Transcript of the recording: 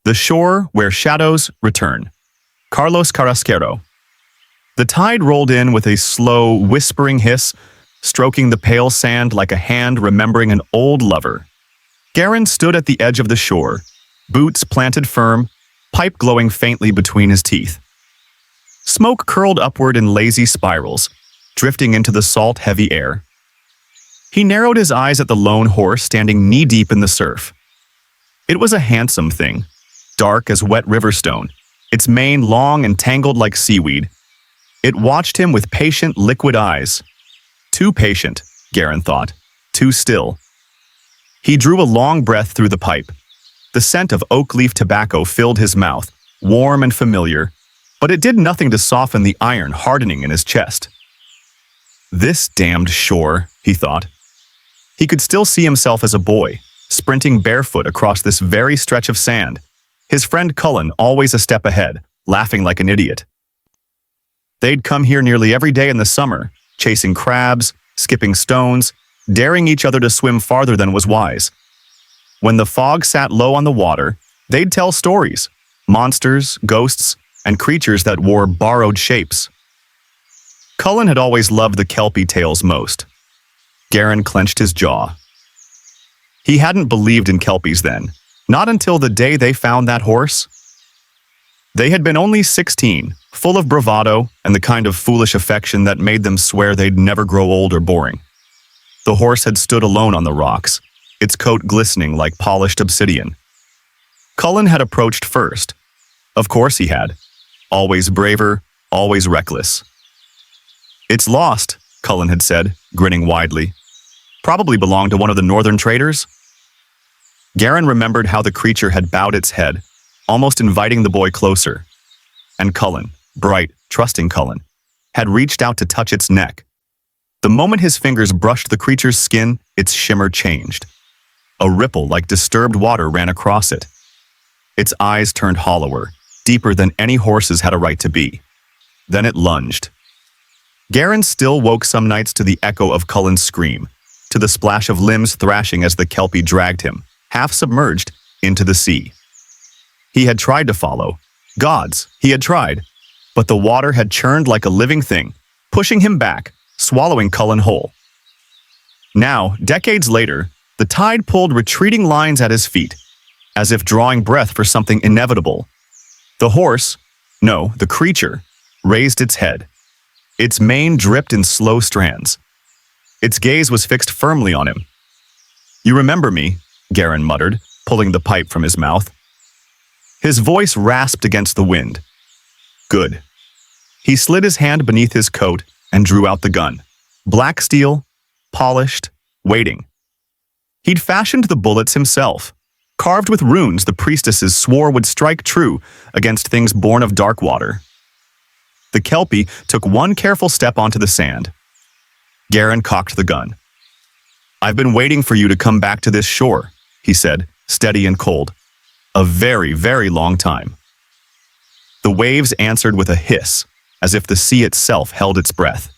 The shore where shadows return. Carlos Carrasquero. The tide rolled in with a slow, whispering hiss, stroking the pale sand like a hand remembering an old lover. Garron stood at the edge of the shore, boots planted firm, pipe glowing faintly between his teeth. Smoke curled upward in lazy spirals, drifting into the salt, heavy air. He narrowed his eyes at the lone horse standing knee-deep in the surf. It was a handsome thing, dark as wet river stone, its mane long and tangled like seaweed. It watched him with patient, liquid eyes. Too patient, Garron thought, too still. He drew a long breath through the pipe. The scent of oak leaf tobacco filled his mouth, warm and familiar, but it did nothing to soften the iron hardening in his chest. This damned shore, he thought. He could still see himself as a boy, sprinting barefoot across this very stretch of sand, his friend Cullen always a step ahead, laughing like an idiot. They'd come here nearly every day in the summer, chasing crabs, skipping stones, daring each other to swim farther than was wise. When the fog sat low on the water, they'd tell stories, monsters, ghosts, and creatures that wore borrowed shapes. Cullen had always loved the kelpie tales most. Garron clenched his jaw. He hadn't believed in kelpies then, not until the day they found that horse. They had been only 16, full of bravado and the kind of foolish affection that made them swear they'd never grow old or boring. The horse had stood alone on the rocks, its coat glistening like polished obsidian. Cullen had approached first. Of course he had. Always braver, always reckless. "It's lost," Cullen had said, grinning widely. "Probably belonged to one of the northern traders." Garron remembered how the creature had bowed its head, almost inviting the boy closer. And Cullen, bright, trusting Cullen, had reached out to touch its neck. The moment his fingers brushed the creature's skin, its shimmer changed. A ripple like disturbed water ran across it. Its eyes turned hollower, deeper than any horse's had a right to be. Then it lunged. Garron still woke some nights to the echo of Cullen's scream, to the splash of limbs thrashing as the kelpie dragged him, half submerged, into the sea. He had tried to follow. Gods, he had tried. But the water had churned like a living thing, pushing him back, swallowing Cullen whole. Now, decades later, the tide pulled retreating lines at his feet, as if drawing breath for something inevitable. The horse, no, the creature, raised its head. Its mane dripped in slow strands. Its gaze was fixed firmly on him. "You remember me," Garron muttered, pulling the pipe from his mouth. His voice rasped against the wind. "Good." He slid his hand beneath his coat and drew out the gun. Black steel, polished, waiting. He'd fashioned the bullets himself, carved with runes the priestesses swore would strike true against things born of dark water. The kelpie took one careful step onto the sand. Garron cocked the gun. "I've been waiting for you to come back to this shore," he said, steady and cold. "A very, very long time." The waves answered with a hiss, as if the sea itself held its breath.